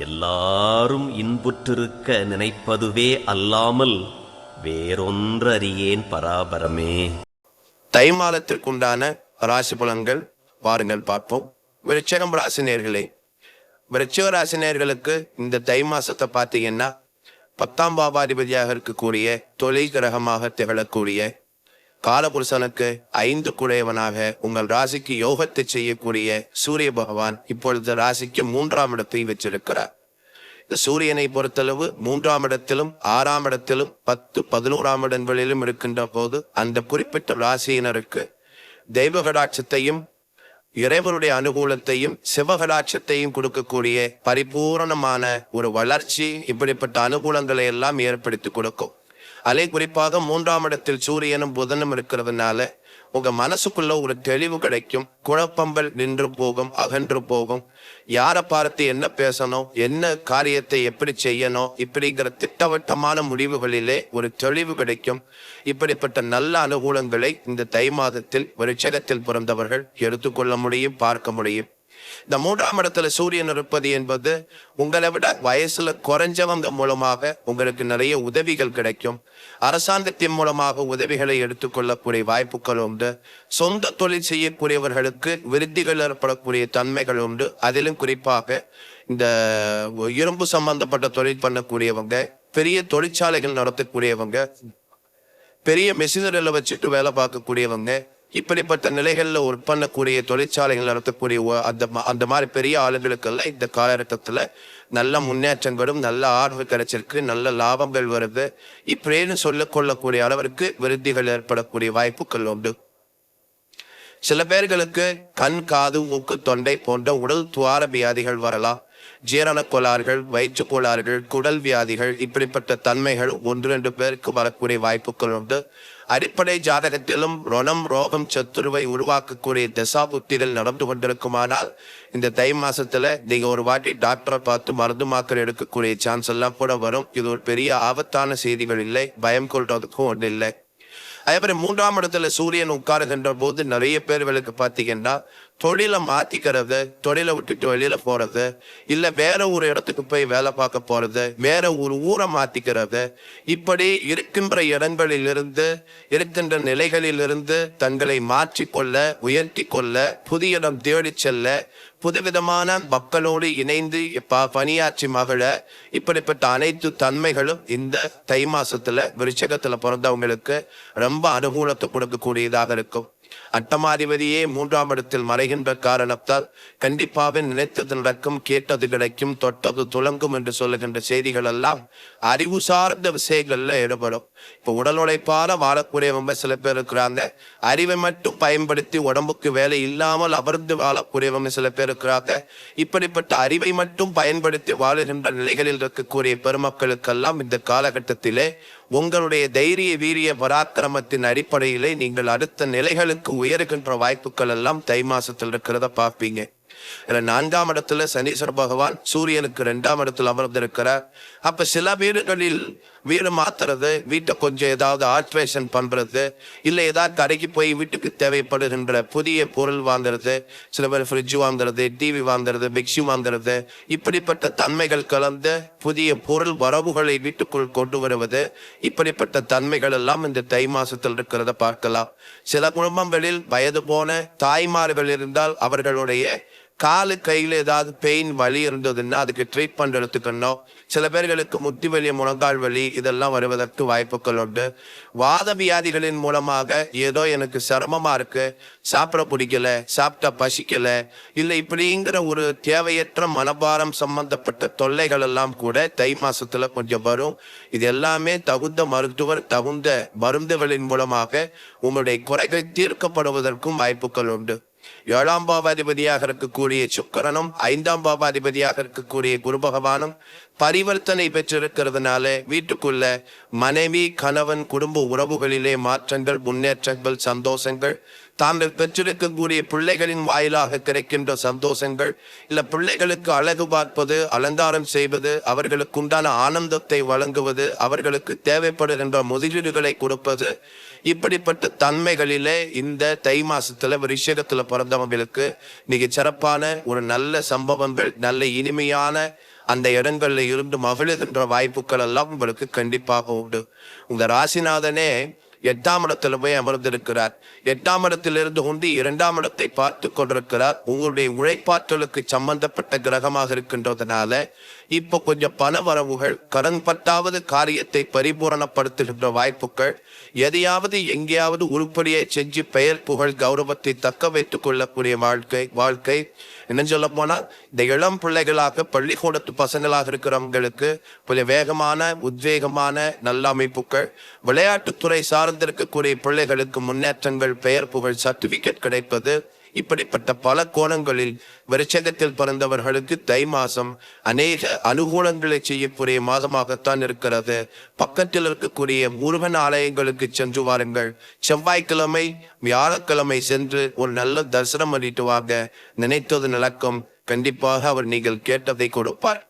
எல்லாரும் இன்புற்றிருக்க நினைப்பதுவே அல்லாமல் வேறொன்றறியேன் பராபரமே. தை மாதத்திற்குண்டான ராசி பலன்கள் வாருங்கள் பார்ப்போம். விருச்சிகம் ராசினியர்களே, விருச்சிக ராசினியர்களுக்கு இந்த தை மாசத்தை பார்த்தீங்கன்னா 10ஆம் பாவாதிபதியாக இருக்கக்கூடிய தொழில் கிரகமாக திகழக்கூடிய காலபுருஷனுக்கு 5 குடையவனாக உங்கள் ராசிக்கு யோகத்தை செய்யக்கூடிய சூரிய பகவான் இப்பொழுது ராசிக்கு 3ஆம் இடத்தை வச்சிருக்கிறார். இந்த சூரியனை பொறுத்தளவு 3ஆம் இடத்திலும் 6ஆம் இடத்திலும் 10, 11ஆம் இடங்களிலும் இருக்கின்ற போது அந்த குறிப்பிட்ட ராசியினருக்கு தெய்வ கடாட்சத்தையும் இறைவனுடைய அனுகூலத்தையும் சிவகடாட்சத்தையும் கொடுக்கக்கூடிய பரிபூரணமான ஒரு வளர்ச்சி, இப்படிப்பட்ட அனுகூலங்களை எல்லாம் ஏற்படுத்தி கொடுக்கும். அதே குறிப்பாக 3ஆம் இடத்தில் சூரியனும் புதனும் இருக்கிறதுனால உங்க மனசுக்குள்ள ஒரு தெளிவு கிடைக்கும். குழப்பங்கள் நின்று போகும், அகன்று போகும். யாரை பார்த்து என்ன பேசணும், என்ன காரியத்தை எப்படி செய்யணும், இப்படிங்கிற திட்டவட்டமான முடிவுகளிலே ஒரு தெளிவு கிடைக்கும். இப்படிப்பட்ட நல்ல அனுகூலங்களை இந்த தை மாதத்தில் விருச்சிகத்தில் பிறந்தவர்கள் எடுத்துக்கொள்ள முடியும், பார்க்க முடியும். இந்த 3ஆம் இடத்துல சூரியன் இருப்பது என்பது உங்களை விட வயசுல குறைஞ்சவங்க மூலமாக உங்களுக்கு நிறைய உதவிகள் கிடைக்கும். அரசாங்கத்தின் மூலமாக உதவிகளை எடுத்துக்கொள்ளக்கூடிய வாய்ப்புகள் உண்டு. சொந்த தொழில் செய்யக்கூடியவர்களுக்கு விருத்திகள் ஏற்படக்கூடிய தன்மைகள் உண்டு. அதிலும் குறிப்பாக இந்த இரும்பு சம்பந்தப்பட்ட தொழில் பண்ணக்கூடியவங்க, பெரிய தொழிற்சாலைகள் நடத்தக்கூடியவங்க, பெரிய மெஷினரில் வச்சுட்டு வேலை பார்க்கக்கூடியவங்க, இப்படிப்பட்ட நிலைகள்ல ஒர்க் பண்ணக்கூடிய தொழிற்சாலைகள் நடத்தக்கூடிய அந்த மாதிரி பெரிய ஆளுங்களுக்கெல்லாம் இந்த காலகட்டத்துல நல்ல முன்னேற்றங்களும் நல்ல ஆர்வம் கிடைச்சிருக்கு, நல்ல லாபங்கள் வருது. இப்படின்னு சொல்ல கொள்ளக்கூடிய அளவிற்கு விருத்திகள் ஏற்படக்கூடிய வாய்ப்புகள் உண்டு. சில பேர்களுக்கு கண், காது, மூக்கு, தொண்டை போன்ற உடல் துவார வியாதிகள் வரலாம். ஜீரண கோளாறுகள், வயிற்று கோளாறுகள், குடல் வியாதிகள், இப்படிப்பட்ட தன்மைகள் 1-2 பேருக்கு வரக்கூடிய வாய்ப்புகள் உண்டு. அடிப்படை ஜாதகத்திலும் ரணம், ரோகம், சத்துருவை உருவாக்கக்கூடிய தசாபுத்திகள் நடந்து கொண்டிருக்குமானால் இந்த தை மாசத்துல நீங்க ஒரு வாட்டி டாக்டரை பார்த்து மருந்து மாத்திரை எடுக்கக்கூடிய சான்ஸ் எல்லாம் கூட வரும். இது ஒரு பெரிய ஆபத்தான செய்திகள் இல்லை, பயம் கொள்றதுக்கும் ஒன்று இல்லை. அதே மாதிரி 3ஆம் இடத்துல சூரியன் உட்காருகின்ற போது நிறைய பேர்களுக்கு பார்த்தீங்கன்னா தொழிலை மாத்திக்கிறது, தொழிலை விட்டுட்டு வெளியில போறது, இல்ல வேற ஒரு இடத்துக்கு போய் வேலை பார்க்க போறது, வேற ஒரு ஊரை மாத்திக்கிறது, இப்படி இருக்கின்ற இடங்களிலிருந்து இருக்கின்ற நிலைகளிலிருந்து தங்களை மாற்றிக்கொள்ள, உயர்த்தி கொள்ள, புதிய இடம் தேடி செல்ல, புதுவிதமான மக்களோடு இணைந்து பணியாற்றி மகள, இப்படிப்பட்ட அனைத்து தன்மைகளும் இந்த தை மாசத்துல விருச்சிகத்துல பிறந்தவங்களுக்கு ரொம்ப அனுகூலத்தை கொடுக்கக்கூடியதாக இருக்கும். அட்டமாதிபதியே 3ஆம் இடத்தில் மறைகின்ற காரணத்தால் கண்டிப்பாக நினைத்தது நடக்கும், கேட்டது கிடைக்கும், தொட்டது துலங்கும் என்று சொல்லுகின்ற செய்திகள் எல்லாம் அறிவு சார்ந்த விஷயங்கள்ல ஈடுபடும். இப்ப உடல் உழைப்பால வாழக்கூடியவங்க சில பேர் இருக்கிறாங்க. அறிவை மட்டும் பயன்படுத்தி உடம்புக்கு வேலை இல்லாமல் அமர்ந்து வாழக்கூடியவங்க சில பேர் இருக்கிறாங்க. இப்படிப்பட்ட அறிவை மட்டும் பயன்படுத்தி வாழுகின்ற நிலைகளில் இருக்கக்கூடிய பெருமக்களுக்கெல்லாம் இந்த காலகட்டத்திலே உங்களுடைய தைரிய வீரிய பராக்கிரமத்தின் அடிப்படையிலே நீங்கள் அடுத்த நிலைகளுக்கு உயர்கின்ற வாய்ப்புகள் எல்லாம் தை மாசத்தில் இருக்கிறத பார்ப்பீங்க. 4ஆம் இடத்துல சனீஸ்வர பகவான் சூரியனுக்கு 2ஆம் இடத்துல அமர்ந்திருக்கிறார். அப்ப சில வீடுகளில் வீடு மாத்துறது, வீட்டை கொஞ்சம் ஏதாவது ஆல்ட்ரேஷன் பண்றது, இல்லை ஏதாவது கடைக்கு போய் வீட்டுக்கு தேவைப்படுகின்ற புதிய பொருள் வாங்குறது, சில பேர் ஃப்ரிட்ஜ் வாங்குறது, டிவி வாங்குறது, மிக்சி வாங்குறது, இப்படிப்பட்ட தன்மைகள் கலந்த புதிய பொருள் வரவுகளை வீட்டுக்குள் கொண்டு வருவது, இப்படிப்பட்ட தன்மைகள் எல்லாம் இந்த தை மாசத்தில் இருக்கிறத பார்க்கலாம். சில குடும்பங்களில் வயது போன தாய்மார்கள் இருந்தால் அவர்களுடைய காலு கையில் ஏதாவது பெயின் வலி இருந்ததுன்னா அதுக்கு ட்ரீட்மெண்ட் எடுத்துக்கணும். சில பேர்களுக்கு முட்டி வலி, முழங்கால் வலி இதெல்லாம் வருவதற்கு வாய்ப்புகள் உண்டு. வாத வியாதிகளின் மூலமாக ஏதோ எனக்கு சிரமமா இருக்கு, சாப்பிட பிடிக்கல, சாப்பிட்டா பசிக்கல, இல்லை இப்படிங்கிற ஒரு தேவையற்ற மனபாரம் சம்பந்தப்பட்ட தொல்லைகள் எல்லாம் கூட தை மாசத்துல கொஞ்சம் வரும். இது எல்லாமே தகுந்த மருத்துவர் தகுந்த மருந்துகளின் மூலமாக உங்களுடைய குறைகள் தீர்க்கப்படுவதற்கும் வாய்ப்புகள் உண்டு. 7ஆம் பாவாதிபதியாக இருக்கக்கூடிய சுக்கிரனும் 5ஆம் பாவாதிபதியாக இருக்கக்கூடிய குரு பகவானும் பரிவர்த்தனை பெற்றிருக்கிறதுனால வீட்டுக்குள்ள மனைவி, கணவன், குடும்ப உறவுகளிலே மாற்றங்கள், முன்னேற்றங்கள், சந்தோஷங்கள், தாங்கள் பெற்றிருக்கக்கூடிய பிள்ளைகளின் வாயிலாக கிடைக்கின்ற சந்தோஷங்கள், இல்ல பிள்ளைகளுக்கு அழகு பார்ப்பது, அலங்காரம் செய்வது, அவர்களுக்கு உண்டான ஆனந்தத்தை வழங்குவது, அவர்களுக்கு தேவைப்படுகின்ற முதலீடுகளை கொடுப்பது, இப்படிப்பட்ட தன்மைகளிலே இந்த தை மாசத்துல விருச்சிகத்துல பிறந்தவங்களுக்கு மிக சிறப்பான ஒரு நல்ல சம்பவங்கள், நல்ல இனிமையான அந்த இடங்கள்ல இருந்து மகிழுகின்ற வாய்ப்புகள் எல்லாம் உங்களுக்கு கண்டிப்பாக உண்டு. உங்க ராசிநாதனே 8ஆம் இடத்துல போய் அமர்ந்திருக்கிறார். 8ஆம் இடத்திலிருந்து கொண்டு 2ஆம் இடத்தை பார்த்து கொண்டிருக்கிறார். உங்களுடைய உழைப்பாற்றலுக்கு சம்பந்தப்பட்ட கிரகமாக இருக்கின்றதுனால இப்ப கொஞ்சம் பண வரவுகள், கடன் பட்டாவது காரியத்தை பரிபூரணப்படுத்துகின்ற வாய்ப்புகள், எதையாவது எங்கேயாவது உருப்படியை செஞ்சு பெயர் புகழ் கௌரவத்தை தக்க வைத்துக் கொள்ளக்கூடிய வாழ்க்கை என்ன சொல்ல போனா இந்த இளம் பிள்ளைகளாக பள்ளிக்கூடத்து பசங்களாக இருக்கிறவங்களுக்கு கொஞ்சம் வேகமான உத்வேகமான நல்ல அமைப்புகள், விளையாட்டுத்துறை சார்ந்திருக்கக்கூடிய பிள்ளைகளுக்கு முன்னேற்றங்கள், பெயர் புகழ் சர்டிபிகேட் கிடைப்பது, இப்படிப்பட்ட பல கோணங்களில் விருச்சகத்தில் பிறந்தவர்களுக்கு தை மாசம் அநேக அனுகூலங்களை செய்யக்கூடிய மாதமாகத்தான் இருக்கிறது. பக்கத்தில் இருக்கக்கூடிய முருகன் ஆலயங்களுக்கு சென்று வாருங்கள். செவ்வாய்க்கிழமை வியாழக்கிழமை சென்று ஒரு நல்ல தரிசனம் பண்ணிட்டு வாங்க. நினைத்தது நடக்கும். கண்டிப்பாக அவர் நீங்கள் கேட்டதை கொடுப்பார்.